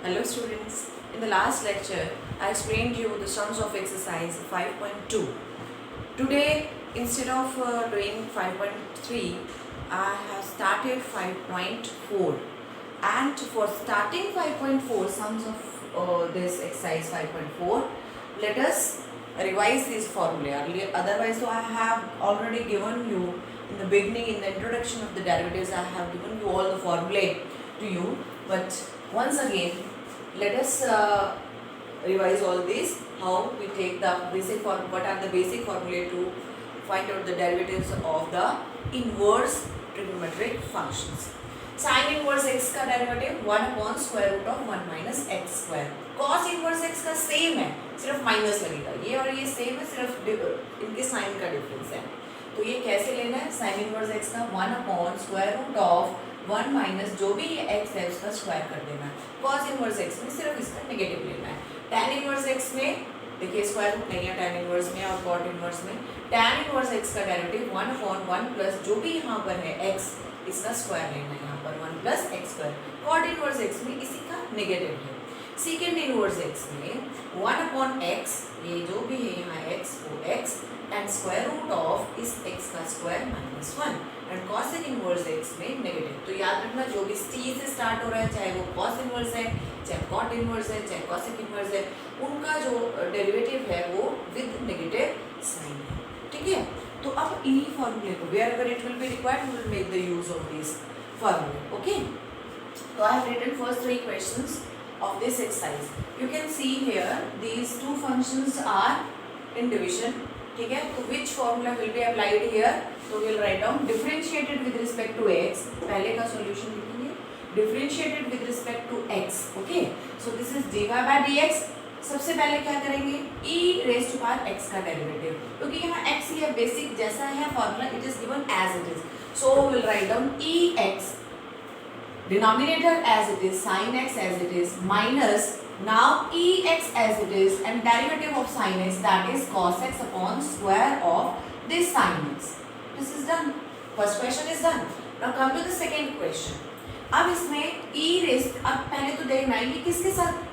Hello students, in the last lecture I explained you the sums of exercise 5.2. Today instead of doing 5.3 I have started 5.4, and for starting 5.4 sums of this exercise 5.4, let us revise this formula. Otherwise so I have already given you in the beginning, in the introduction of the derivatives, I have given you all the formulae to you, but once again let us revise all this, how we take the basic form, what are the basic formulae to find out the derivatives of the inverse trigonometric functions. Sin inverse x का derivative 1 upon square root of 1 minus x square. cos inverse x का same है, सिर्फ minus लगेगा. ये और ये same है, सिर्फ इनके साइन का डिफरेंस है. तो ये कैसे लेना है? sin इनवर्स x का 1 upon square root of 1 minus जो भी x है उसका स्क्वायर कर देना है. cos इनवर्स x में सिर्फ इसका नेगेटिव लेना है. tan इनवर्स x में देखिए स्क्वायर रूट नहीं है tan इनवर्स में और cot इनवर्स में. tan इनवर्स x का डेरिवेटिव 1 अपॉन 1 प्लस जो भी यहाँ पर है x, इसका स्क्वायर लेना है यहाँ पर 1 plus x square. cot inverse x में इसी का नेगेटिव है. सेकेंड इनवर्स x में 1 अपॉन x, ये जो भी है यहाँ x वो x and square root of इस x का square minus 1 and cosec inverse x में नेगेटिव. तो याद रखना जो भी t से स्टार्ट हो रहा है, चाहे वो cos इनवर्स है, चाहे cot इनवर्स है, चाहे cosec इनवर्स है, उनका जो डेरिवेटिव है वो विद नेगेटिव साइन है. ठीक है, तो अब इन्हीं फॉर्मूले को wherever it will be required we will make the use of these formula. Okay, so I have written first three questions of this exercise. You can see here these two functions are in division. ठीक है, तो which formula will be applied here? So we will write down differentiated with respect to x. पहले का solution लिखेंगे differentiated with respect to x. Okay, so this is dy by dx. सबसे पहले क्या करेंगे? e raised to power x का derivative, क्योंकि यहाँ x ये बेसिक जैसा है formula, it is given as it is. So we will write down e x, denominator as it is, sin x as it is, minus now e x as it is and derivative of sin x, that is cos x upon square of this sin x. This is done. First question is done. Now come to the second question. अब इसमें e raised, अब पहले तो देखना है ये किसके साथ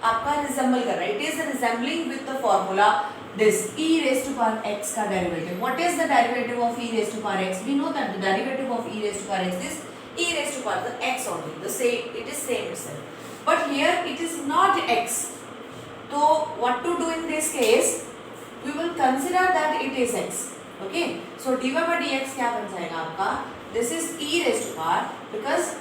आपका रिजेंबल कर रहा है. It is resembling with the formula this e raised to power x का derivative. What is the derivative of e raised to power x? We know that the derivative of e raised to power x is e raised to power the x only, the same, it is same itself, but here it is not x. So what to do in this case? We will consider that it is x. Okay, so dy by dx क्या बन जाएगा आपका? This is e raised to power, because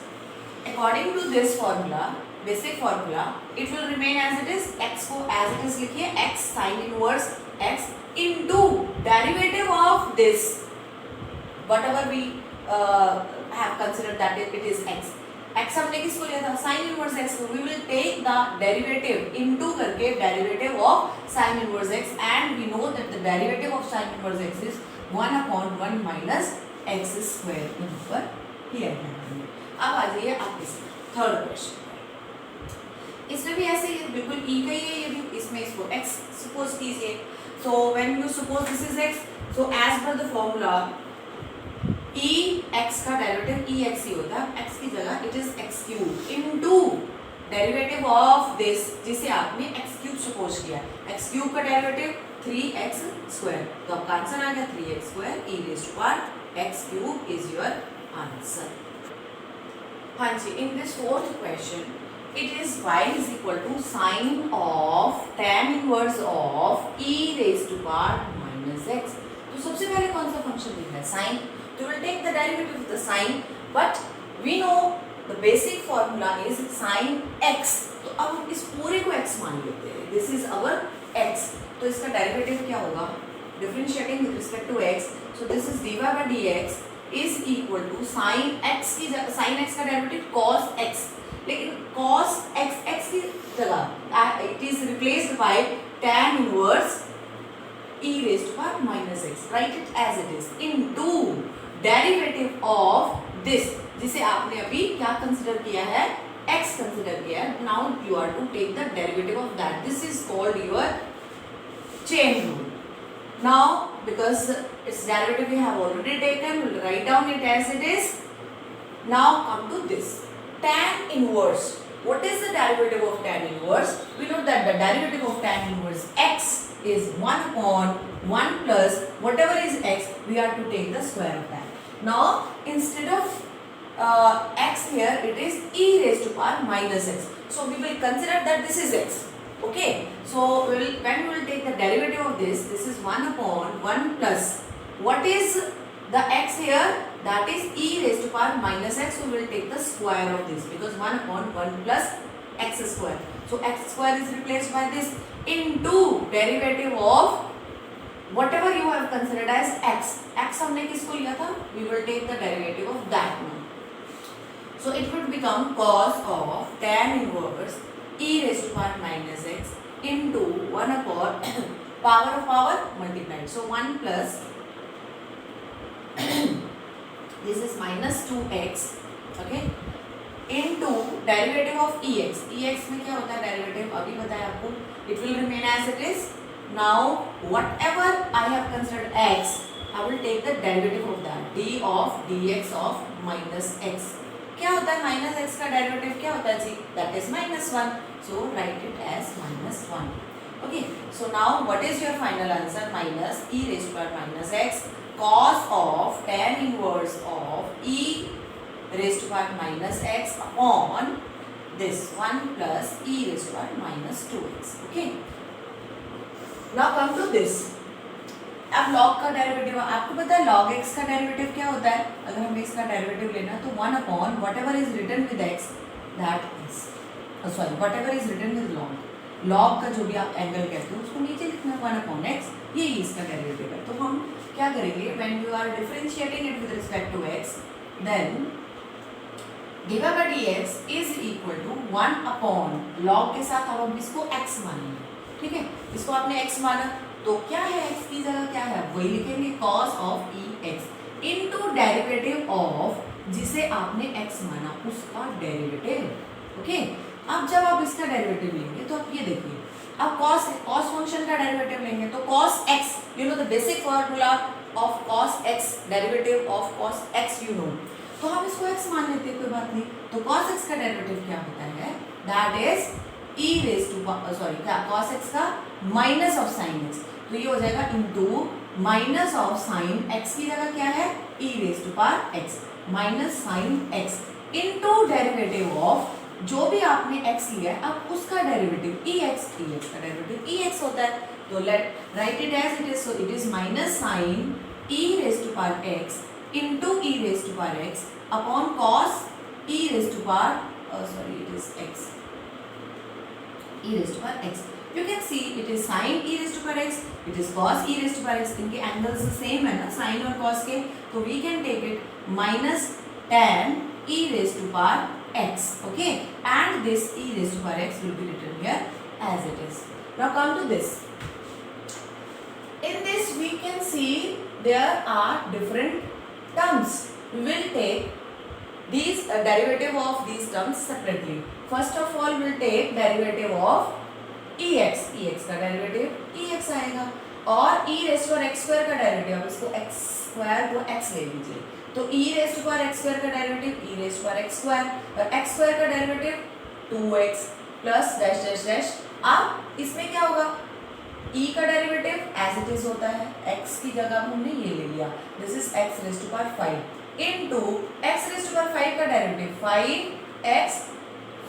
according to this formula, basic formula, it will remain as it is. x को as it is लिखिए, x sin inverse x into derivative of this whatever we have considered that it is x. x हमने किसको लिया था? sin inverse x को. we will take the derivative into करके derivative of sin inverse x, and we know that the derivative of sin inverse x is 1 upon 1 minus x square. यहाँ पर किया है. अब आ जाइए आपके थर्ड क्वेश्चन. इसमें भी ऐसे ही बिल्कुल e का ही है, ये भी इसमें इसको x सपोज कीजिए. So when you suppose this is x, so as per the formula e x का डेरिवेटिव e x ही होता है. x की जगह it is x cube into derivative of this, जिसे आपने x क्यूब सपोज किया. x क्यूब का डेरिवेटिव 3x स्क्वायर, तो आपका आंसर आ गया 3x square e raised to power x cube is your answer. हाँ जी, in this fourth question it is y is equal to sine of tan inverse of e raised to power minus x. तो सबसे पहले कौन सा function लिखना है? sin. तो we'll take the derivative of the sin, but we know the basic formula is sin x. तो अब हम इस पूरे को x मान लेते हैं. This is our x. तो इसका डेरिवेटिव क्या होगा? Differentiating with respect to x. So this is dy by dx is equal to sin x की sin x का डेरिवेटिव cos x, लेकिन cos x की जगह it is replaced by tan inverse e raised to power minus x. Write it as it is into derivative of this, जिसे आपने अभी क्या consider किया है? x कंसिडर किया है. Now you are to take the derivative of that. This is called your chain rule. Now because its derivative we have already taken, we'll write down it as it is. Now come to this tan inverse. What is the derivative of tan inverse? We know that the derivative of tan inverse x is 1 upon 1 plus whatever is x, we are to take the square of that. Now instead of x here, it is e raised to power minus x. So we will consider that this is x. Okay. So when we will take the derivative of this is 1 upon 1 plus what is the x here, that is e raised to power minus x. So we will take the square of this because 1 upon 1 plus x square. So x square is replaced by this into derivative of whatever you have considered as x. x हमने किसको लिया था? We will take the derivative of that one. So it would become cos of tan inverse e raised to power minus x into 1 upon power of power multiplied. So 1 plus this is minus 2x, okay, into derivative of ex. ex में क्या होता है derivative? अभी बताया आपको. It will remain as it is. Now whatever I have considered x, I will take the derivative of that. d of dx of minus x. क्या होता है माइनस एक्स का डेरिवेटिव? क्या होता है जी? That is minus 1. So write it as minus 1. Okay. So now what is your final answer? Minus e raise to power minus x cos of tan inverse of e raised to power minus x upon this 1 plus e raised to power minus 2x. Okay. Now come to this. अब log का derivative आपको पता है log x का derivative क्या होता है? अगर हमें इसका डेरिवेटिव लेना तो 1 upon whatever is written with x, that is whatever is written with log का जो भी आप एंगल कहते हो उसको नीचे लिखना है 1 upon x, यही इसका डेरिवेटिव है. तो हम क्या करेंगे? when you are differentiating it with respect to x, then divided by dx is equal to 1 upon log के साथ अब हम इसको x मानेंगे. ठीक है, इसको आपने x माना तो क्या है x की जगह क्या है? वही लिखेंगे cos of ex into derivative of जिसे आपने x माना उसका डेरिवेटिव. ओके. अब जब आप इसका डेरिवेटिव लेंगे तो आप ये देखिए, अब cos फंक्शन का डेरिवेटिव लेंगे तो cos x, you know the basic formula of cos x, derivative of cos x you know. तो हम इसको x मान लेते हैं, कोई बात नहीं. तो cos x का डेरिवेटिव क्या होता है? That is e raise to क्या cos x का माइनस ऑफ sin x. तो ये हो जाएगा into minus of sin x की जगह क्या है? e raise to power x minus sin x into derivative of जो भी आपने x लिया है अब उसका डेरिवेटिव ex का डेरिवेटिव ex होता है. तो let write it as it is. So it is minus sine e raise to power x into e raise to power x upon cos e raise to power it is x e raise to power x. You can see it is sin e raised to power x, it is cos e raised to power x. इनके angles same है ना sin और cos के, तो we can take it minus tan e raised to power x. Okay, and this e raised to power x will be written here as it is. Now come to this. In this we can see there are different terms. We will take these derivative of these terms separately. First of all, we will take derivative of ex का derivative ex आएगा और e raise to power x square का derivative, अब इसको x square को x ले लीजिए. तो e raise to power x square का derivative e raise to power x square और x स्क्वायर का derivative 2x plus dash dash dash. अब इसमें क्या होगा? e का डेरिवेटिव एज इट इज होता है, x की जगह हमने ये ले लिया. This is x raise to power 5 into x raise to power 5 का डेरिवेटिव 5x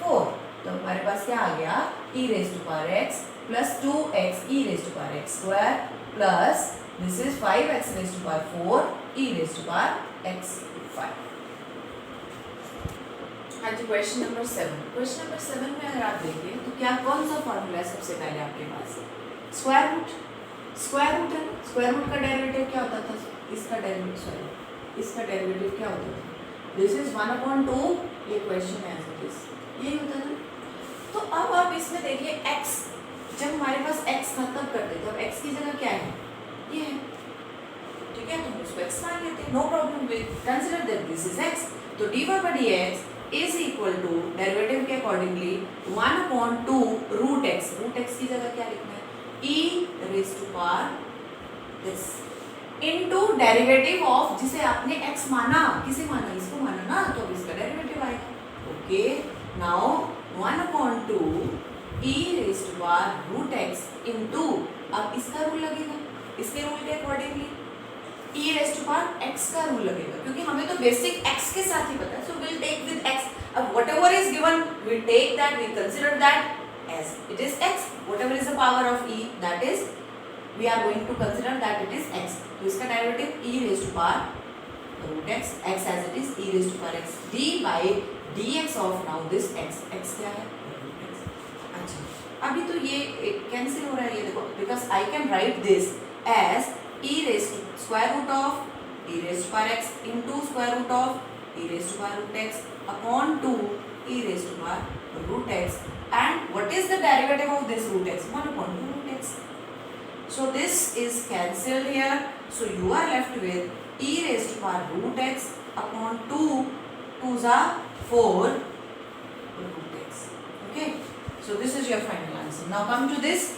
4. तो हमारे पास क्या आ गया? e raise to power x plus 2x e raise to power x square plus this is 5x raise to power 4 e raise to power x 5. हाँ जी, question number 7. Question number 7 में अगर आप देखें तो क्या कौन सा फॉर्मूला है सबसे पहले आपके पास? स्क्वायर रूट है. स्क्वायर रूट का डेरिवेटिव क्या होता था? इसका डेरिवेटिव क्या होता था? This is 1/2. ये क्वेश्चन है एज इट इज, यही होता था. तो अब आप इसमें देखिए x, जब हमारे पास x था तब करते थे, अब x की जगह क्या है? ये है. ठीक है, तो इसको x मान लेते हैं, no problem. Will consider that this is x. तो dy by dx is equal to derivative के accordingly 1/2 root x. Root x की जगह क्या लिखना है? e raise to power this into derivative of जिसे आपने x माना. किसे माना? इसको माना ना, तो इसका डेरिवेटिव आएगा. Okay, now 1/2 e raised to power root x into, अब इसका रूल लगेगा, इसके रूल के accordingly e raised to power x का रूल लगेगा, क्योंकि हमें तो बेसिक x के साथ ही पता है, so we'll take with x. अब whatever is given, we'll take that, we consider that as it is x. Whatever is the power of e, that is, we are going to consider that it is x. तो इसका derivative e raised to power root x, x as it is, e raised to power x, d by dx of now this x, x क्या है root x. अच्छा, अभी तो ये cancel हो रहा है, ये देखो, because I can write this as e raised to square root of e raised to power x into square root of e raised to power root x upon 2 e raised to power root x, and what is the derivative of this root x? 1/2 root x. So this is cancelled here, so you are left with e raised to power root x upon 2, 2s are 4 root x. Okay, so this is your final answer. Now come to this.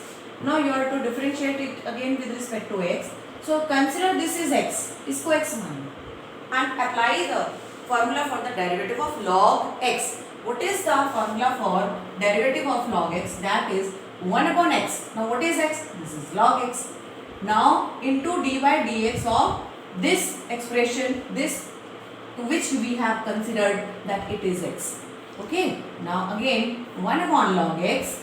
Now you are to differentiate it again with respect to x. So consider this is x, इसको x मानो, and apply the formula for the derivative of log x. What is the formula for derivative of log x? That is 1/x. Now what is x? This is log x. Now into d by dx of this expression, this to which we have considered that it is x. Okay. Now again 1/log x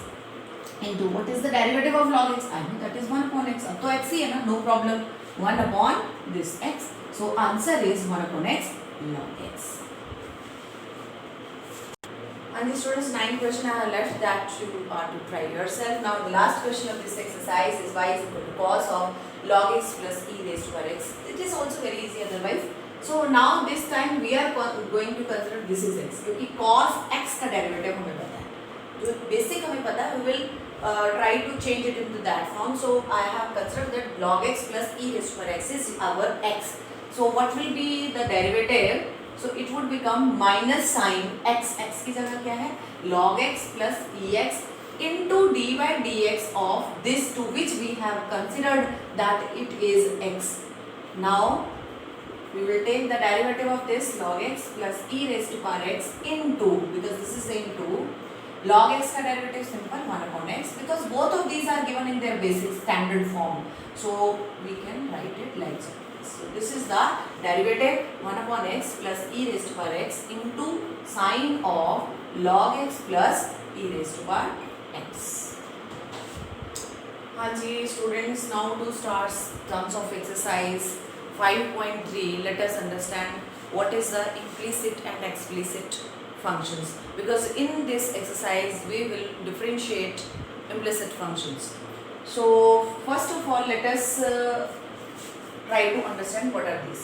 into what is the derivative of log x? I know that is 1/x. अब तो x ही है ना, no problem. 1 upon this x. So answer is 1/x log x. And the students, 9 question I have left that you are to try yourself. Now the last question of this exercise is y is equal to cos of log x plus e raised to power x. It is also very easy otherwise. So now this time we are going to consider this is x, क्योंकि cos x का derivative हमें पता है, जो basic हमें पता है, we will try to change it into that form. So I have considered that log x plus e raised to power x is our x. So what will be the derivative? So it would become minus sin x, x की जगह क्या है, log x plus ex into d by dx of this to which we have considered that it is x. Now we will take the derivative of this log x plus e raised to power x into, because this is into log x का derivative simple 1/x, because both of these are given in their basic standard form, so we can write it like so. So this is the derivative 1/x plus e raised to power x into sine of log x plus e raised to power x. हाँ जी students, now to start terms of exercise 5.3. Let us understand what is the implicit and explicit functions, because in this exercise we will differentiate implicit functions. So first of all let us try to understand what are these.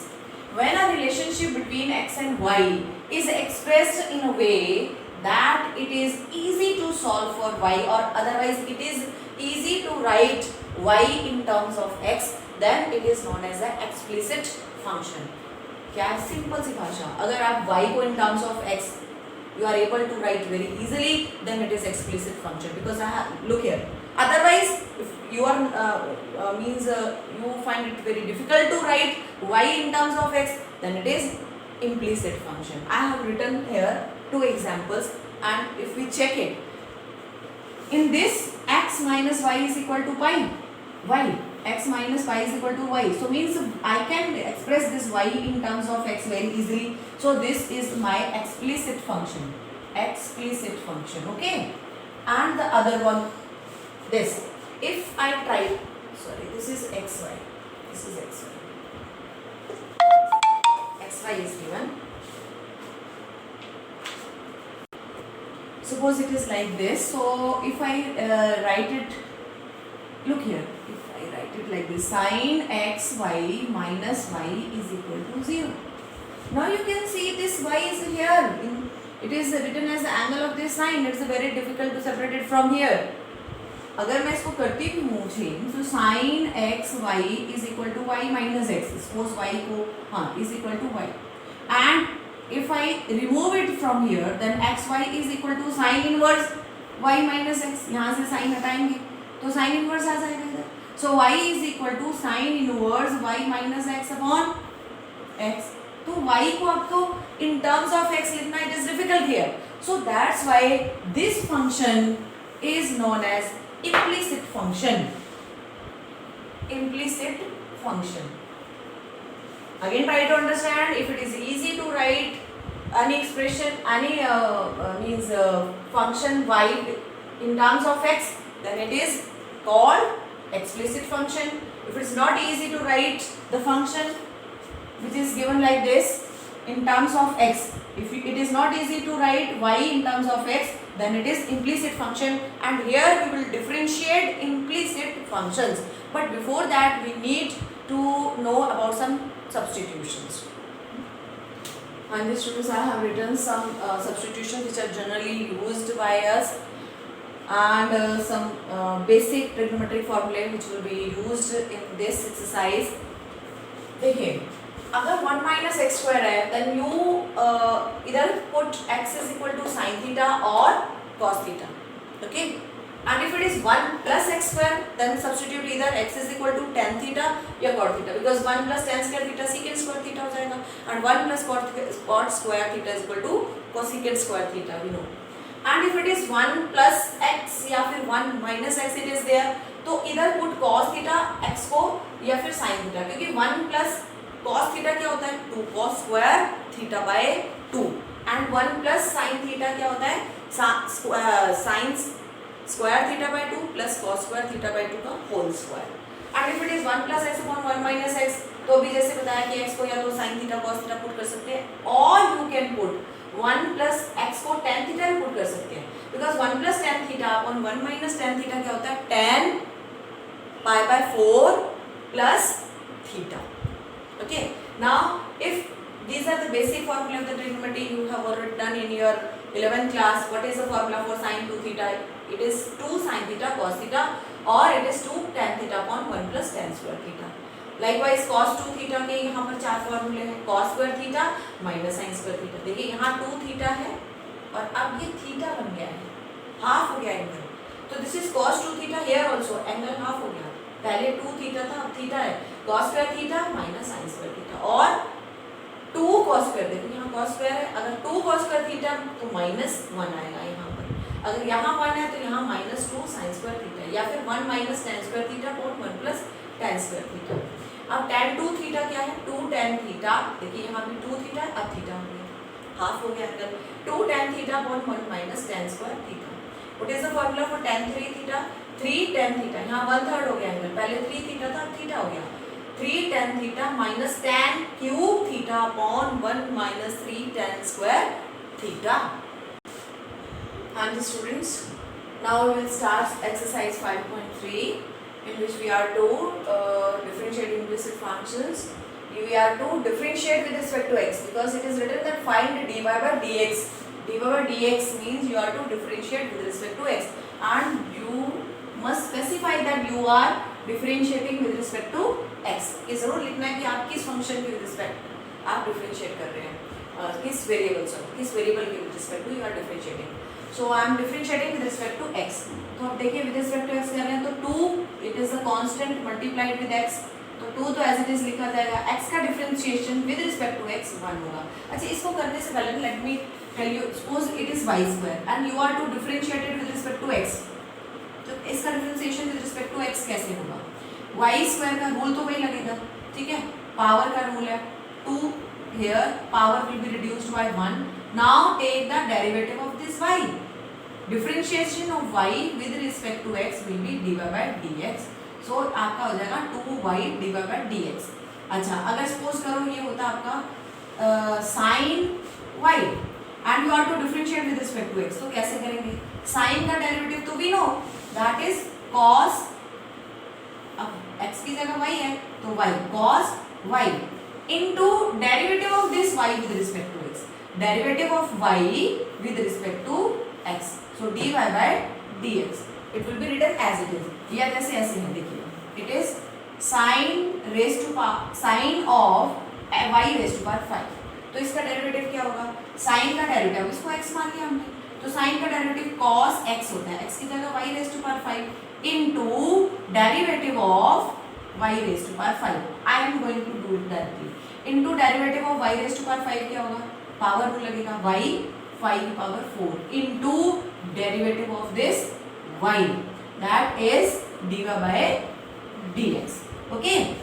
When a relationship between x and y is expressed in a way that it is easy to solve for y, or otherwise it is easy to write y in terms of x, then it is known as an explicit function. क्या है, simple सी भाषा, अगर आप y को in terms of x you are able to write very easily, then it is explicit function, because I have, look here, otherwise if you are you find it very difficult to write y in terms of x, then it is implicit function. I have written here 2 examples, and if we check it, in this x minus y is equal to pi, y, x minus y is equal to y, so means I can express this y in terms of x very easily. So this is my explicit function, okay. And the other one, this, if I try, sorry, this is xy, this is xy is given. Suppose it is like this. So if I write it, look here, if I write it like this, sin xy minus y is equal to 0. Now you can see this y is here, it is written as the angle of this sine. It's very difficult to separate it from here. अगर मैं इसको करती भी हूँ change, तो sin x y is equal to y minus x, suppose y को हाँ is equal to y, and if I remove it from here, then x y is equal to sin inverse y minus x. यहाँ से sin हटाएंगे तो sin inverse आ जाएगा इधर. So y is equal to sin inverse y minus x upon x. तो y को आपको in terms of x लिखना, it is difficult here. So that's why this function is known as implicit function. Implicit function. Again, try to understand. If it is easy to write any expression, any function y in terms of x, then it is called explicit function. If it is not easy to write the function which is given like this in terms of x, if it is not easy to write y in terms of x, then it is implicit function, and here we will differentiate implicit functions. But before that, we need to know about some substitutions. And these students, I have written some substitutions which are generally used by us, and some basic trigonometric formulae which will be used in this exercise. देखिए, अगर 1 minus x square है, then you either put x is equal to sin theta or cos theta. Okay? And if it is 1 plus x square, then substitute either x is equal to tan theta या cot theta, because 1 plus tan square theta secant square theta हो जाएगा, and 1 plus cot square theta is equal to cosecant square theta, we know. And if it is 1 plus x या फिर 1 minus x it is there, तो इधर put cos theta x को या फिर sin theta, क्योंकि 1 plus cos theta क्या होता है 2 cos square theta by 2, and 1 plus sin theta क्या होता है sin square theta by 2 plus cos square theta by 2 का whole square. And if it is 1 plus x upon 1 minus x, तो अभी जैसे बताया कि x को या तो sin theta cos theta put कर सकते हैं, और you can put 1 plus x को tan theta भी पुट कर सकते हैं, because 1 plus tan theta upon 1 minus tan theta क्या होता है tan pi by 4 plus theta. Okay, now if these are the basic formula of the trigonometry you have already done in your 11th class. What is the formula for sin 2 theta? It is 2 sin theta cos theta, or it is 2 tan theta upon 1 plus tan square theta. Likewise cos 2 theta के यहाँ पर 4 फॉर्मूले हैं, cos square theta minus sin square theta. देखिए यहाँ 2 theta है और अब ये theta बन गया है, हाफ हो गया एंगल, तो this is cos 2 theta, here also angle half हो गया, पहले 2 theta था अब theta है, cos square theta minus sin square theta, और 2 cos square, देखो यहाँ cos square है, अगर 2 cos square theta तो minus 1 आएगा यहाँ पर, अगर यहाँ 1 है तो यहाँ minus 2 sin square theta, या फिर 1 minus tan square theta upon 1 plus tan square theta. अब tan 2 theta क्या है 2 tan theta, देखिए यहाँ भी 2 theta अब theta हो गया, हाफ हो गया angle, 2 tan theta upon 1 minus tan square theta. What is the formula for tan 3 theta? 3 tan theta, यहाँ 1/3 हो गया एंगल, पहले 3 theta था अब theta हो गया, 3 tan theta minus tan cube theta upon 1 minus 3 tan square theta. And the students, now we will start exercise 5.3, in which we are to differentiate implicit functions. We are to differentiate with respect to x, because it is written that find dy by dx. dy by dx means you are to differentiate with respect to x, and you must specify that you are differentiating with respect to x. ये जरूर लिखना है कि आप किस function के with respect आप differentiate कर रहे हैं, किस वेरिएबल के with respect to you are differentiating. So I am differentiating with respect to x. तो अब देखिए with respect to x कर रहे हैं, तो 2 it is a constant multiplied with x, तो 2 तो as it is लिखा जाएगा, x का differentiation with respect to x 1 होगा. अच्छा, इसको करने से पहले let me tell you, suppose it is y square and you are to differentiate it with respect to x, तो इसका differentiation with respect to x कैसे होगा? y square का रूल तो वही लगेगा, ठीक है, पावर का रूल है 2, here power will be reduced by 1. Now take the derivative of this y. Differentiation of y with respect to x will be dy by dx. So आपका हो जाएगा 2y dy by dx. अच्छा, अगर suppose करो ये होता आपका sin y and you are to differentiate with respect to x, तो कैसे करेंगे? sin का derivative तो we know that is cos, अब x की जगह y है तो y cos y into derivative of this y with respect to x, derivative of y with respect to x, so dy by dx. It will be written as it is, या जैसे ऐसे है, देखिए it is sin raised to power sin of y raised to power 5, तो इसका derivative क्या होगा? sin का डेरिवेटिव, इसको x मान लिया हमने, तो sin का डेरिवेटिव cos x होता है, x की जगह y raised to power 5 into derivative of y raised to power 5. I am going to do it directly. into derivative of y raised to power 5 क्या होगा? पावर रूल लगेगा, y 5 power 4 into derivative of this y, that is dy by dx. Okay,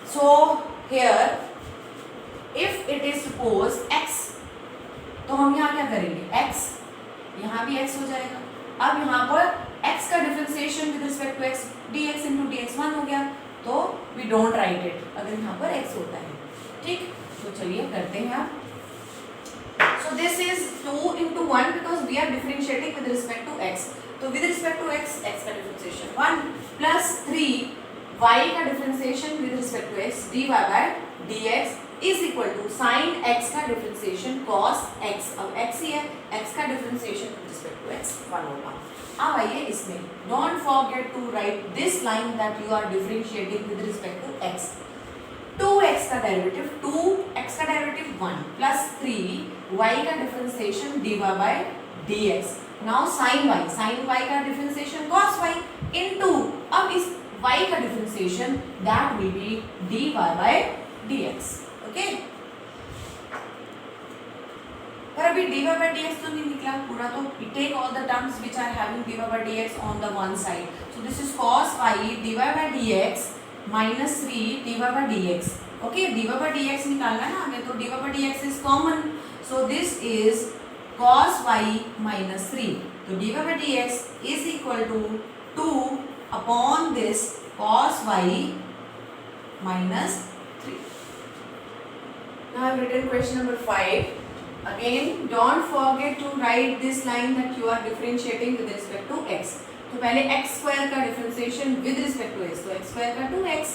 so here if it is suppose x, तो हम यहाँ क्या करेंगे, x यहाँ भी x हो जाएगा. अब यहाँ पर x का differentiation with respect to x dx into dx 1 हो गया, तो वी डोंट राइट इट अगर यहाँ पर x होता है. ठीक, तो चलिए करते हैं आप. So this is 2 into 1 because we are differentiating with respect to x. तो with respect to x, x का differentiation 1 plus 3 y का differentiation with respect to x dy by dx is equal to sin x का differentiation cos x. अब x ही है, x का differentiation with respect to x 1 होगा. अब आइए इसमें, don't forget to write this line that you are differentiating with respect to x. 2x का derivative 2x का डेरिवेटिव 1 प्लस 3 y का differentiation dy by dx. Now sin y का differentiation cos y into अब इस y का differentiation that will be dy by dx. Okay, पर अभी dy by dx तो नहीं निकला पूरा, तो take all the terms which are having dy by dx on the one side. So this is cos y dy by dx minus 3 dy by dx. Okay, dy by dx निकालना है ना हमें, तो dy by dx is common, so this is cos y minus 3. तो dy by dx is equal to 2 upon this cos y minus 3. Now I have written question number 5. Again, don't forget to write this line that you are differentiating with respect to x. तो पहले x square का differentiation with respect to x, तो x square का 2x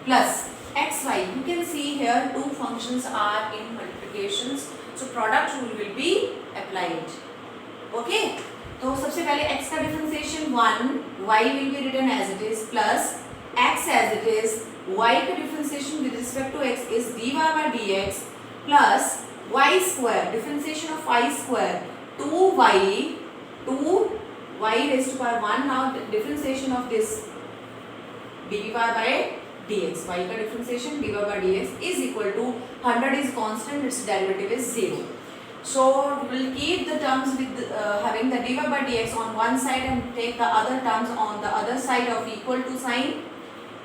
plus xy. You can see here two functions are in multiplications, so product rule will be applied. Okay, तो सबसे पहले x का differentiation 1, y will be written as it is plus x as it is. y का differentiation with respect to x is dy by dx plus y square, differentiation of y square 2y raised to power 1. Now the differentiation of this dy by dx, y का differentiation dy by dx is equal to 100 is constant, its derivative is 0. So we will keep the terms with having the dy by dx on one side and take the other terms on the other side of equal to sign.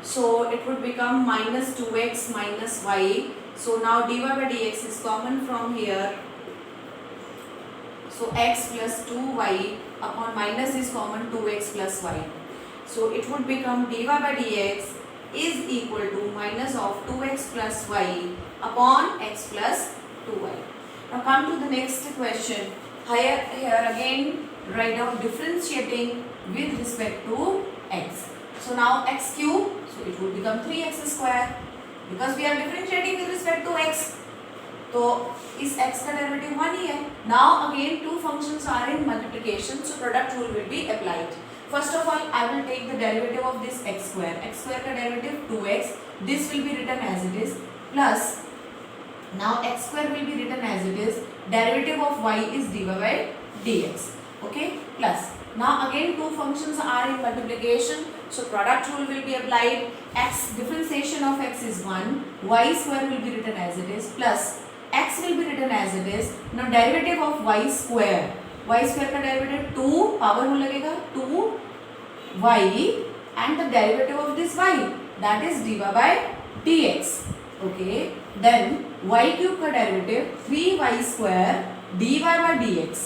So it would become minus 2x minus y. So now dy by dx is common from here. So x plus 2y upon minus is common 2x plus y. So it would become dy by dx is equal to minus of 2x plus y upon x plus 2y. Now come to the next question. Here again write down differentiating with respect to x. So now x cube, so it would become 3x square because we are differentiating with respect to x. तो इस x का derivative 1 ही है. Now again two functions are in multiplication, so product rule will be applied. First of all, I will take the derivative of this x square. X square का derivative 2x. This will be written as it is plus. Now x square will be written as it is. Derivative of y is dy by dx. Okay, plus. Now again two functions are in multiplication, so product rule will be applied. X differentiation of x is 1. Y square will be written as it is plus. X will be written as it is. Now derivative of y square का derivative 2 power हो लगेगा 2y and the derivative of this y that is dy by dx. Okay, then y cube का derivative 3y square dy by dx.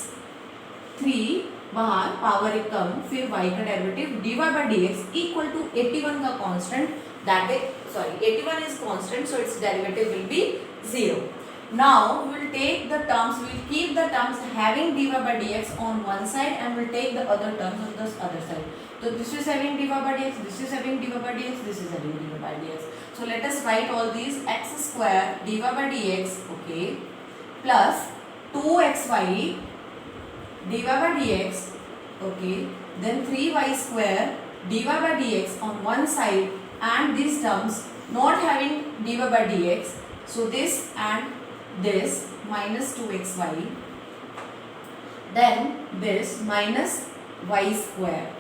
3 बाहर power एक कम, फिर y का derivative dy by dx equal to 81 का constant, that is 81 is constant, so its derivative will be 0. Now we will take the terms, we will keep the terms having dy by dx on one side and we will take the other terms on the other side. So this is having dy by dx, this is having dy by dx, this is having dy by dx. So let us write all these. X square dy by dx, okay, plus 2xy dy by dx, okay, then 3y square dy by dx on one side and these terms not having dy by dx, so this and this minus 2xy, then this minus y square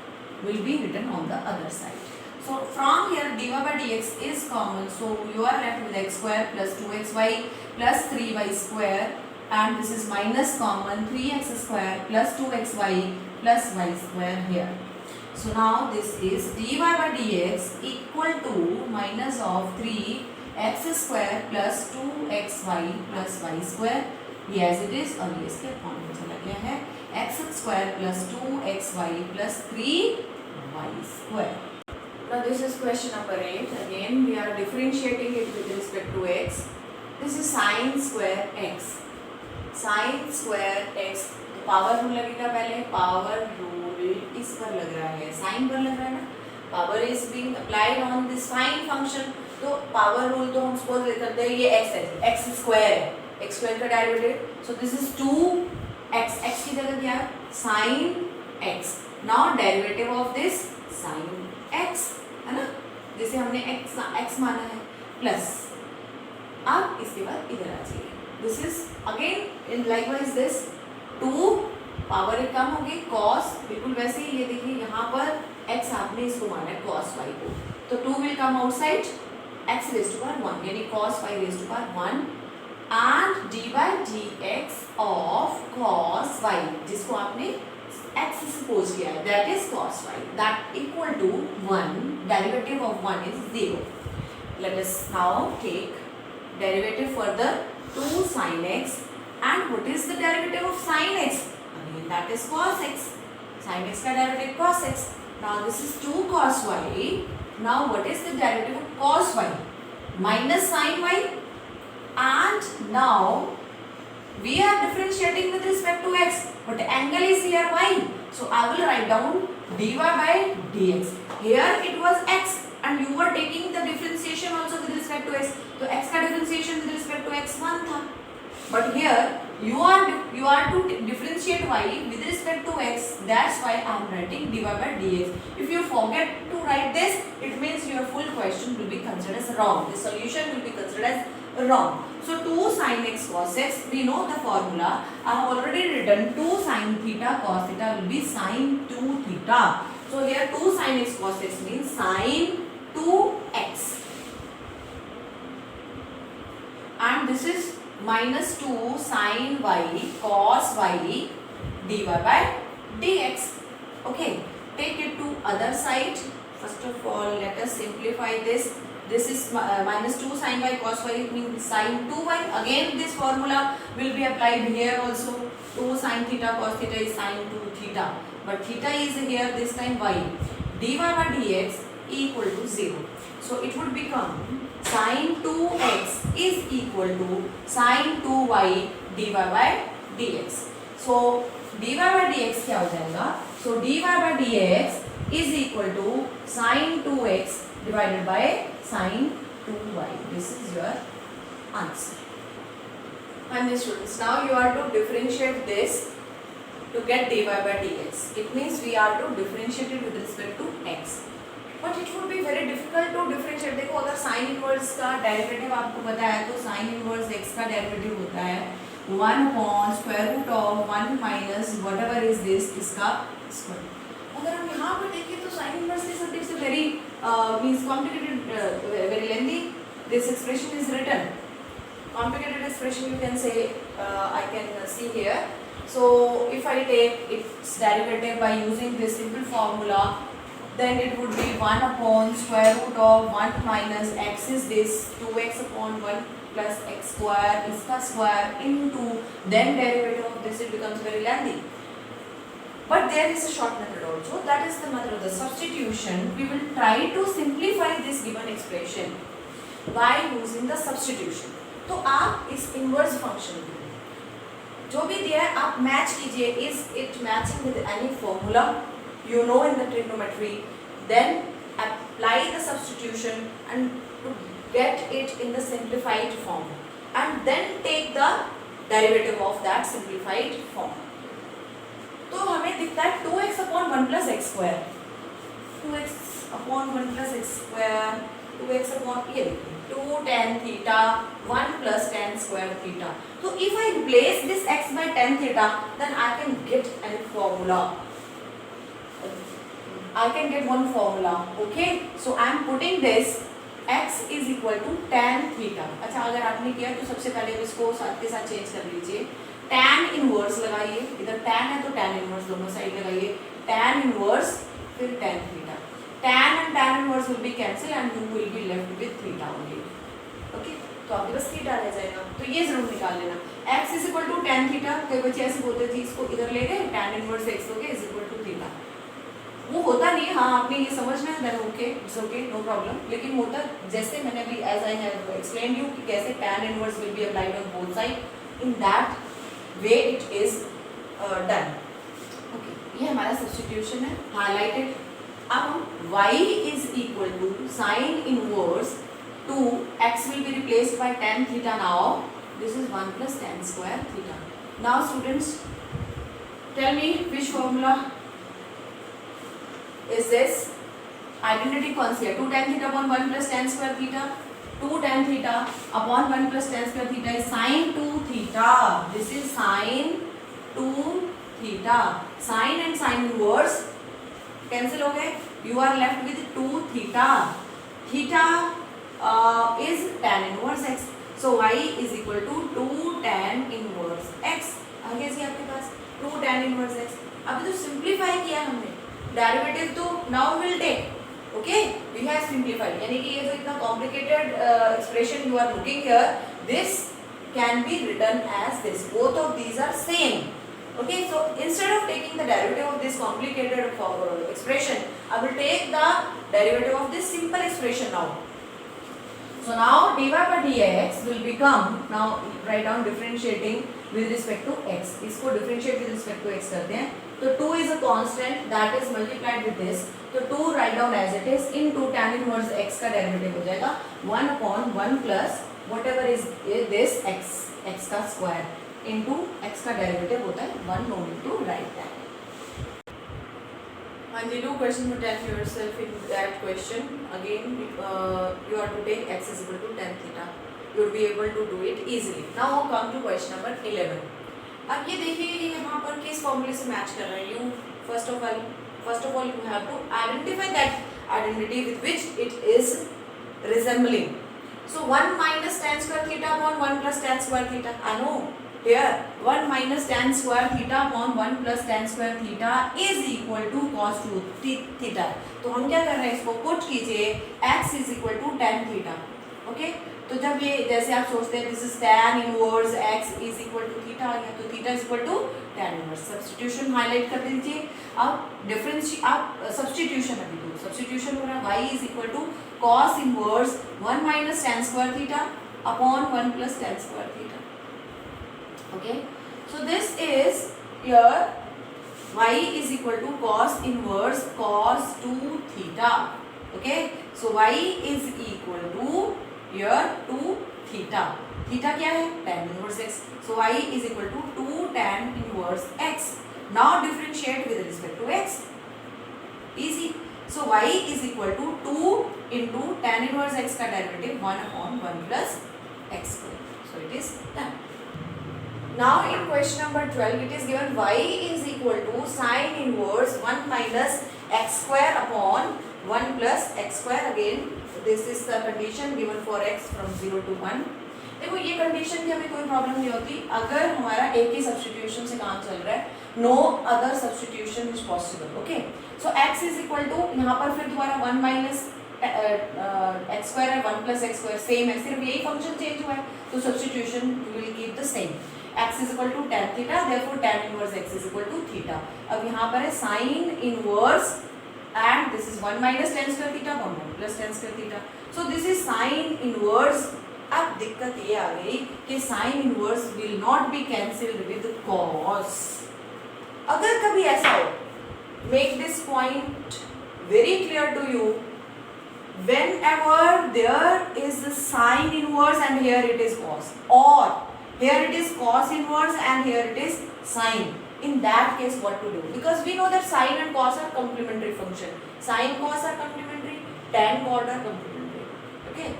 will be written on the other side. So from here dy by dx is common, so you are left with x square plus 2xy plus 3y square and this is minus common 3x square plus 2xy plus y square here. So now this is dy by dx equal to minus of 3x square plus 2xy plus y square, ये as it is, और ये इसके form में चला गया है x square plus 2xy plus 3y square. Now this is question number 8. Again we are differentiating it with respect to x. This is sin square x. Sin square x. Power rule लगेगा पहले. Power rule इस पर लग रहा है, sign पर लग रहा है ना. Power is being applied on this sine function. तो पावर रूल तो हम सपोज करते हैं ये x है, x स्क्वायर है, x स्क्वायर का derivative. So this is 2x. x की जगह क्या है? sin x. Now derivative of this sin x है ना, जिसे हमने x माना है, प्लस अब इसके बाद इधर आ जाइए. This is again in likewise this 2 power एक कम होगी, cos बिल्कुल वैसे ही. ये देखिए यहाँ पर x आपने इसको माना है cos y को, तो 2 will come outside, x raise to power 1 यानी cos y raise to power 1 and dy dx of cos y जिसको आपने x सपोज किया है, that is cos y, that equal to 1. Derivative of 1 is 0. Let us now take derivative further. 2 sin x, and what is the derivative of sin x? Again that is cos x. Sin x का derivative cos x. Now this is 2 cos y. Now what is the derivative of cos y? Minus sin y. And now we are differentiating with respect to x, but angle is here y. So I will write down dy by dx. Here it was x and you were taking the differentiation also with respect to x. तो x का differentiation with respect to x 1 था. But here you are to differentiate y with respect to x. That's why I am writing dy by dx. If you forget to write this, it means your full question will be considered as wrong. The solution will be considered as wrong. So 2 sin x cos x, we know the formula. I have already written 2 sin theta cos theta will be sin 2 theta. So here 2 sin x cos x means sin 2x. And this is minus 2 sin y cos y dy by dx. Okay, take it to other side. First of all, let us simplify this. This is minus 2 sin y cos y means sin 2y. Again this formula will be applied here also. 2 sin theta cos theta is sin 2 theta. But theta is here this time y. dy by dx equal to 0. So it would become sin 2x is equal to sin 2y dy by dx. So dy by dx क्या हो जाएगा? So dy by dx is equal to sin 2x divided by sin 2y. This is your answer. And the students, now you are to differentiate this to get dy by dx. It means we are to differentiate it with respect to x. But it would be very difficult to differentiate. देखो अगर sin inverse का derivative आपको पता है तो sin inverse x का derivative होता है 1 upon square root of 1 minus whatever is this इसका स्क्वायर. अगर हम यहाँ पर देखें तो sin inverse is a bit very means complicated, very lengthy. This expression is written. Complicated expression you can say, I can see here. So if I take its derivative by using this simple formula, then it would be 1 upon square root of 1 minus x is this 2x upon 1 plus x square इसका square into then derivative of this, it becomes very lengthy. But there is a short method also, that is the method of the substitution. We will try to simplify this given expression by using the substitution. तो आप इस inverse function जो भी दिया है आप match कीजिए. Is it matching with any formula you know in the trigonometry? Then apply the substitution and to get it in the simplified form, and then take the derivative of that simplified form. तो हमें दिखता है 2x upon 1 plus x square, 2x upon 1 plus x square, 2x upon ये 2 tan theta 1 plus tan square theta. So if I replace this x by tan theta, then I can get a formula. I can get one formula. Okay, so I am putting this x is equal to tan theta. अच्छा अगर आपने किया तो सबसे पहले इसको साथ के साथ चेंज कर लीजिए, tan इनवर्स लगाइए, इधर tan है तो tan इनवर्स दोनों साइड लगाइए, tan इनवर्स फिर tan theta, tan and tan inverse will be cancel and you will be left with theta only. Okay, तो आपके पास थीटा रह जाएगा, तो ये जरूर निकाल लेना। x is equal to tan theta, कई बच्चे ऐसे बोलते थे इसको इधर ले गए tan इनवर्स x हो गया इज इक्वल टू थीटा, वो होता नहीं, हाँ आपने ये समझना है then okay, it's okay, no problem. लेकिन होता जैसे मैंने अभी as I have explained you कि कैसे tan inverse will be applied on both side, in that way it is done. Okay, ये हमारा सब्स्टिट्यूशन है हाईलाइटेड। अब हम y is equal to sine inverse two x will be replaced by tan theta, now this is 1 plus tan square theta. Now students tell me which formula is this? Identity कौन सी है? 2 tan theta upon 1 plus tan square theta. 2 tan theta upon 1 plus tan square theta is sin 2 theta. This is sin 2 theta. Sin and sin inverse cancel हो गए. You are left with 2 theta. Theta is tan inverse x. So y is equal to 2 tan inverse x. आगे से आपके पास 2 tan inverse x. अभी तो simplify किया हमने, derivative तो now will take, okay, we have simplified, यानी कि ये जो इतना complicated expression you are looking here, this can be written as this, both of these are same. Okay, so instead of taking the derivative of this complicated expression, I will take the derivative of this simple expression now. So now dy by dx will become, now write down differentiating with respect to x. इसको differentiate with respect to x करते हैं, तो 2 is a constant that is multiplied with this, तो 2 write down as it is into tan inverse x का derivative हो जाएगा 1 upon 1 plus whatever is this x का square into x का derivative होता है 1, no need to write that. And do question to tell yourself in that question again, you are to take x is equal to tan theta, you will be able to do it easily. Now come to question number 11. अब ये देखिए यहाँ पर किस फॉर्मूले से match कर रहे हैं, you first of all you have to identify that identity with which it is resembling. So 1 minus tan square theta upon 1 plus tan square theta, I know here 1 minus tan square theta upon 1 plus tan square theta is equal to cos 2 theta. तो हम क्या कर रहे हैं, इसको put कीजिए x is equal to tan theta. Okay, तो जब ये जैसे आप सोचते हैं this is tan inverse x is equal to theta आ गया, तो theta is equal to tan inverse, substitution highlight कर दीजिए। अब डिफरेंशिएट, आप सब्स्टिट्यूशन अभी तो सब्स्टिट्यूशन हो रहा है, y is equal to cos inverse 1 minus tan square theta upon 1 plus tan square theta. Okay, so this is your y is equal to cos inverse cos 2 theta. Okay, so y is equal to your 2 theta. Theta क्या है? Tan inverse x. So y is equal to 2 tan inverse x. Now differentiate with respect to x. Easy. So y is equal to 2 into tan inverse x का derivative 1 upon 1 plus x square. So it is done. Now in question number 12 it is given y is equal to sin inverse 1 minus x square upon 1 plus x square. Again this is the condition given for x from 0 to 1. देखो ये condition की हमें कोई problem नहीं होती अगर हमारा एक ही सब्स्टिट्यूशन से काम चल रहा है, no other substitution is possible. Okay, so x is equal to, यहाँ पर फिर दोबारा 1 माइनस एक्स स्क्वायर है, 1 प्लस एक्स स्क्वायर सेम है, सिर्फ यही फंक्शन चेंज हुआ है, तो substitution will keep the same. x is equal to tan theta, therefore tan inverse x is equal to theta. अब यहाँ पर है sin inverse and this is 1 minus tan square theta, 1 plus tan square theta. So this is sin inverse. अब दिक्कत ये आ गई कि sin inverse will not be cancelled with cos. अगर कभी ऐसा हो, make this point very clear to you. Whenever there is a sin inverse and here it is cos, or here it is cos inverse and here it is sin, in that case what to do? Because we know that sin and cos are complementary function. Sin cos are complementary, tan cot are complementary. Okay,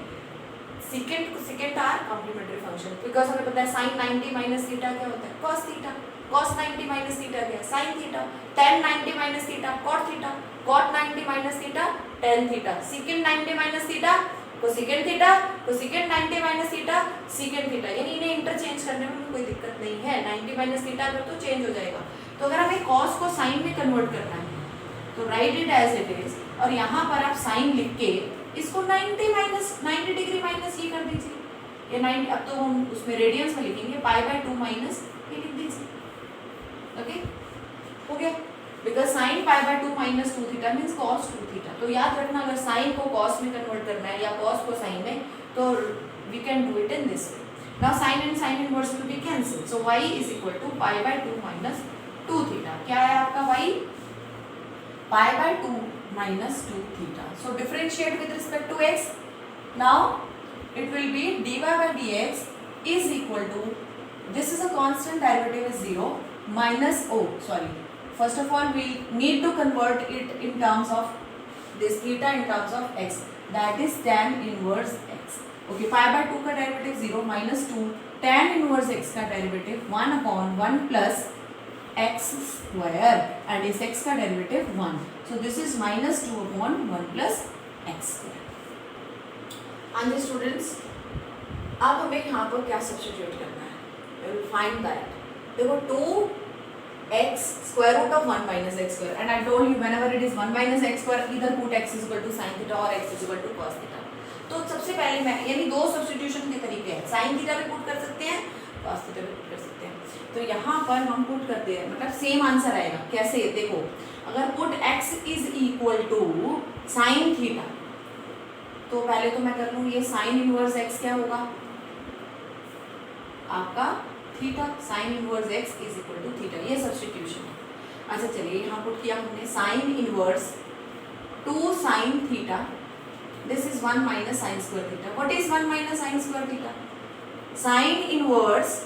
secant are complementary function. Because हमें पता है sin 90 minus theta क्या होता है? Cos theta. Cos 90 minus theta क्या है? Sin theta. Tan 90 minus theta cot theta. Cot 90 minus theta tan theta. Secant 90 minus theta cosecant theta, cosecant 90 minus theta, second theta, यानी इन्हें इंटरचेंज करने में कोई दिक्कत नहीं है। 90 माइनस थीटा अगर तो चेंज हो जाएगा। तो अगर हमें कॉस को साइन में कन्वर्ट करना है तो write it as it is, और यहाँ पर आप साइन लिख के इसको 90 डिग्री माइनस ये कर दीजिए, ये 90, अब तो हम उसमें रेडियंस में लिखेंगे, π/2 माइनस ये लिख दीजिए। ओके, हो गया, because sine π/2 minus 2 theta means cos 2 theta. तो याद रखना, अगर साइन को कॉस में कन्वर्ट करना है या कॉस को साइन में, तो we can do it in this way. Now sine and sine inverse will be cancel, so y is equal to π/2 minus 2 theta. क्या है आपका y? π/2 minus 2 theta. So differentiate with respect to x। Now it will be dy by dx is equal to, this is a constant, derivative is 0, minus, oh sorry, first of all we need to convert it in terms of this theta in terms of x, that is tan inverse x. Okay, π/2 का derivative 0 minus 2 tan inverse x का derivative 1/1 plus x square, and इस x का derivative 1, so this is minus 2/1 plus x square. हाँ जी students, अब हमें यहाँ पर क्या सब्स्टिट्यूट करना है? We will find that. देखो 2x square root of 1 minus x square, and I told you whenever it is 1 minus x square, either put x is equal to sin theta or x is equal to cos theta. तो सबसे पहले मैं, यानी दो substitution के तरीके हैं, sin theta भी पुट कर सकते हैं, cos theta भी पुट कर सकते हैं। तो यहाँ पर हम पुट करते हैं, मतलब सेम आंसर आएगा। कैसे? देखो, अगर put x is equal to sin theta, तो पहले तो मैं कर लूँ, ये साइन इनवर्स x क्या होगा आपका? Theta. Sine inverse x is equal to theta, ये सब्स्टिट्यूशन है। अच्छा चलिए, यहाँ पुट किया हमने sine inverse 2 sine theta, this is 1 minus sine square theta. What is 1 minus sine square theta? Sine inverse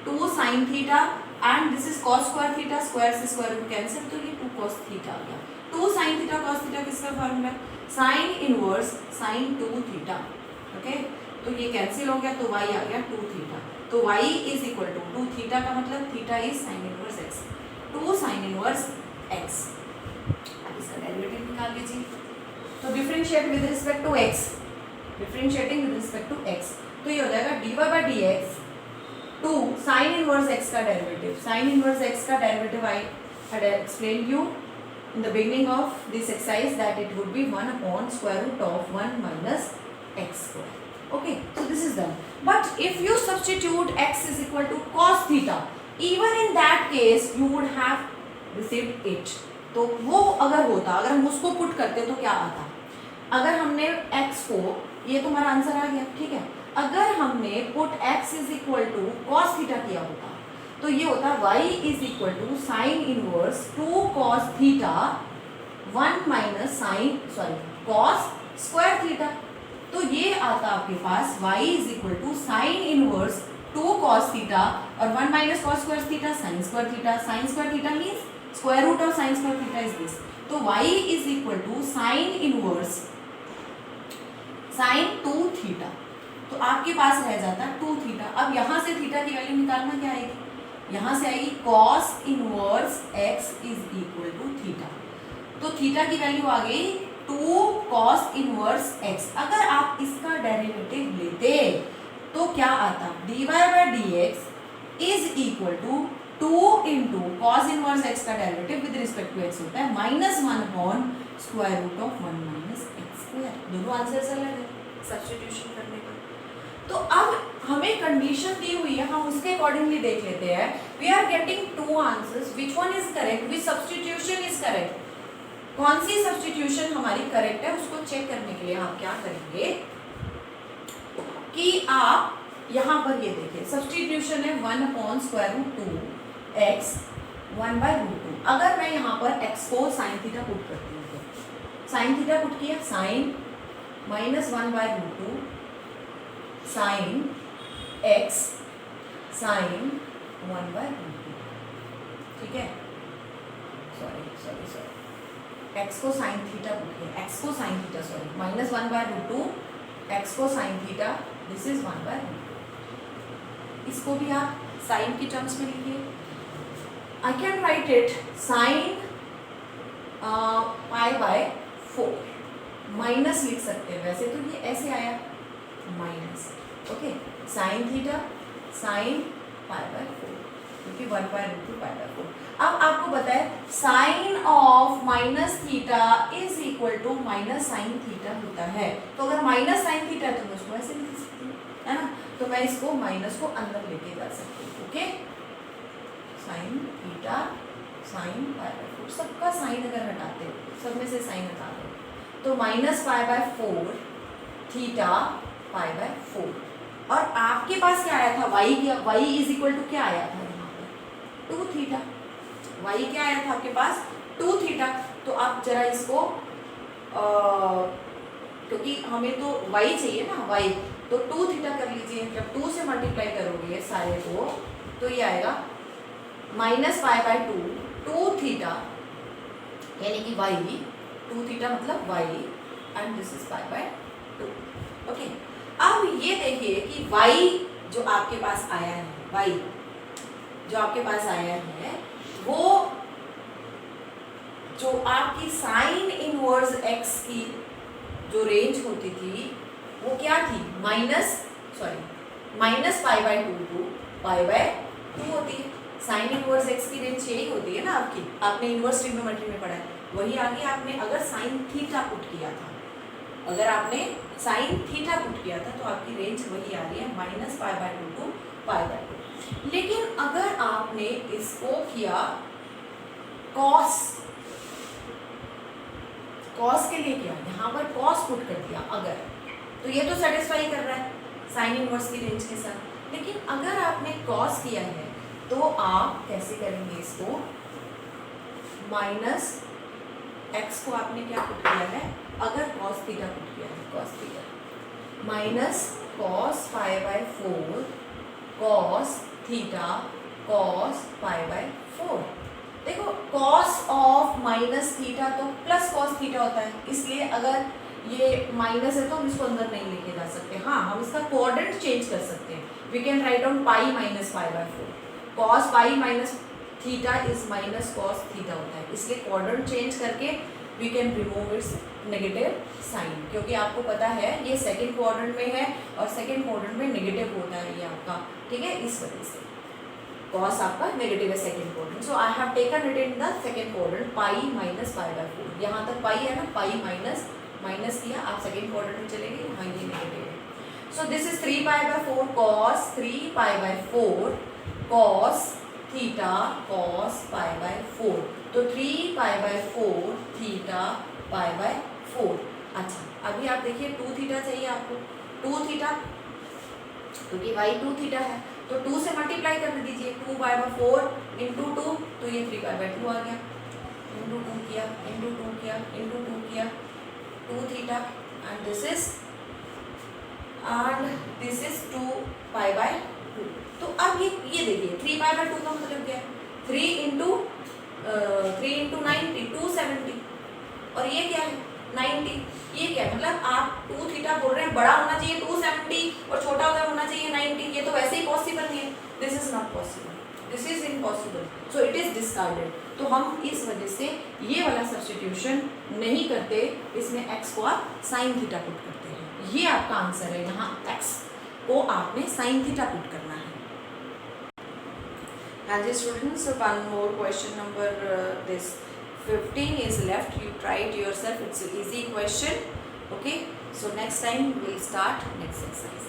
2 sine theta, and this is cos square theta, square से square root cancel, तो ये 2 cos theta आ गया। 2 sine theta cos theta किसका formula है? Sine inverse sine 2 theta. Okay, तो ये cancel हो गया, तो y आ गया 2 थीटा। तो y is equal to 2 theta का मतलब theta is sine inverse x, 2 sine inverse x। अब इसका डेरिवेटिव निकाल लीजिए। तो differentiate with respect to x, differentiating with respect to x, तो ये हो जाएगा dy by dx 2 sine inverse x का डेरिवेटिव। साइन इनवर्स x का derivative I had explained you in the beginning of this exercise that it would be 1 upon square root of 1 minus x square. Okay, so this is done. But if you substitute x is equal to cos theta, even in that case you would have received it. तो वो अगर होता, अगर हम उसको put करते तो क्या आता? अगर हमने x को, ये तुम्हारा आंसर आ गया, ठीक है। अगर हमने put x is equal to cos theta किया होता, तो ये होता y is equal to sine inverse 2 cos theta 1 minus sine cos square theta. तो ये आता आपके पास y is equal to sine inverse 2 cos theta और 1 minus cos square theta sine square theta. Sine square theta means square root of sine square theta is this. तो y is equal to sine inverse sine 2 theta. तो आपके पास रह जाता 2 theta. अब यहाँ से theta की वैल्यू निकालना क्या आएगी? यहाँ से आएगी cos inverse x is equal to theta. तो थीटा की वैल्यू आ गई 2 cos इनवर्स x। अगर आप इसका डेरिवेटिव लेते तो क्या आता? dy by dx is equal to 2 into cos inverse x का derivative with respect to x होता है -1 upon square root of 1 minus x square. दोनों आंसर अलग है सब्स्टिट्यूशन करने का। तो अब हमें कंडीशन दी हुई है, हम उसके अकॉर्डिंगली देख लेते हैं। We are getting 2 answers, which one is correct, which substitution is correct, कौन सी सब्स्टिट्यूशन हमारी करेक्ट है उसको चेक करने के लिए आप क्या करेंगे कि आप यहाँ पर ये देखिए सब्स्टिट्यूशन है 1 upon square root 2 x 1 by root 2। अगर मैं यहाँ पर x को साइन थीटा पुट करती हूँ तो साइन थीटा पुट किया, sine -1 by root 2 sine x sine 1 by root 2, ठीक है। सॉरी x को साइन थीटा पुट किया, x को sine theta -1 by root 2 x को sine theta, this is 1 by root 2। इसको भी आप साइन की टर्म्स में लिखिए। I can write it sine pi by 4, minus लिख सकते हैं, वैसे तो ये ऐसे आया minus, okay, sine theta sine pi by 4, क्योंकि 1/√2 पाई बाय 4। अब आपको पता है sine of minus theta is equal to minus sine theta होता है, तो अगर माइनस साइन थीटा है तो मैं उसको ऐसे लिख सकती हूँ, है ना, तो मैं इसको माइनस को अंदर लेके जा सकती हूँ, okay, sine theta sine pi by 4, सबका साइन अगर हटाते हो, सब में से साइन हटा दो, तो minus pi by 4 theta pi by 4, और आपके पास क्या आया था, y इज इक्वल टू क्या आया था यहाँ पे 2 थीटा, y क्या आया था आपके पास 2 थीटा, तो आप जरा इसको क्योंकि हमें तो y चाहिए ना, y, तो 2 थीटा कर लीजिए, जब 2 से मल्टीप्लाई करोगे सारे को तो ये आएगा माइनस पाई बाय 2 थीटा, यानी कि y 2 थीटा मतलब y, and this is pi by 2, okay. अब ये देखिए कि y जो आपके पास आया है, y जो आपके पास आया है वो जो आपकी साइन इनवर्स x की जो रेंज होती थी वो क्या थी, minus pi by 2 to pi by 2 होती है। साइन इनवर्स x की रेंज यही होती है ना आपकी, आपने इनवर्स ट्रिग्नोमेट्री में पढ़ा है, वही आगे आपने अगर साइन थीटा पुट किया था, अगर आपने साइन थीटा पुट किया था तो आपकी रेंज वही आ रही है minus pi by 2 to pi by 2। लेकिन अगर आपने इसको किया कॉस के लिए किया, यहाँ पर कॉस पुट कर दिया अगर, तो ये तो सेटिस्फाई कर रहा है साइन इनवर्स की रेंज के साथ। लेकिन अगर आपने कॉस किया है तो आप कैसे करेंगे इसको, माइनस एक्स को आपने क्या पुट किया है, अगर कॉस थीटा पुट किया है, cos theta minus cos pi by 4 cos theta cos pi by 4। देखो कॉस ऑफ माइनस थीटा तो प्लस कॉस थीटा होता है, इसलिए अगर ये माइनस है तो हम इसको अंदर नहीं लेके जा सकते, हाँ हम इसका कोऑर्डिनेट चेंज कर सकते हैं, we can write down pi minus pi by 4, cos pi minus theta is minus cos theta होता है, इसलिए कोऑर्डिनेट चेंज करके we can remove its negative sign, क्योंकि आपको पता है ये सेकंड क्वाड्रेंट में है और सेकंड क्वाड्रेंट में नेगेटिव होता है ये आपका, ठीक है, इस वजह से कॉस आपका नेगेटिव है second quadrant, so I have taken it in the second quadrant pi minus pi by 4, यहाँ तक पाई है ना, पाई माइनस किया, आप सेकंड क्वाड्रेंट में चलेंगे, हाँ ये नेगेटिव है, सो this is 3 pi by 4 cos 3 pi by 4 cos theta cos pi by 4, तो 3 पाई बाय 4 थीटा पाई बाय 4। अच्छा अभी आप देखिए 2 थीटा चाहिए आपको, 2 थीटा क्योंकि y 2 थीटा है तो 2 से मल्टीप्लाई कर दीजिए, 2 पाई बाय 4 इंटू 2 तो ये 3 पाई बाय 2 आ गया, इंटू 2 किया इंटू 2 किया इंटू 2 किया 2 theta and this is 2 pi by 2। तो अब ये देखिए 3 पाई बाय 2 का मतलब क्या है, 3 इंटू 90 270, और ये क्या है 90, ये क्या है, मतलब आप 2 थीटा बोल रहे हैं बड़ा होना चाहिए 270 और छोटा होना चाहिए 90, ये तो वैसे ही पॉसिबल नहीं है, this is not possible, this is impossible, so it is discarded. तो हम इस वजह से ये वाला सब्स्टिट्यूशन नहीं करते, इसमें x को आप साइन थीटा पुट करते हैं, ये आपका आंसर है, यहाँ x को आपने साइन थीटा पुट करना है। And the students, one more question number this 15 is left, you try it yourself, it's an easy question, okay, so next time we'll start next exercise.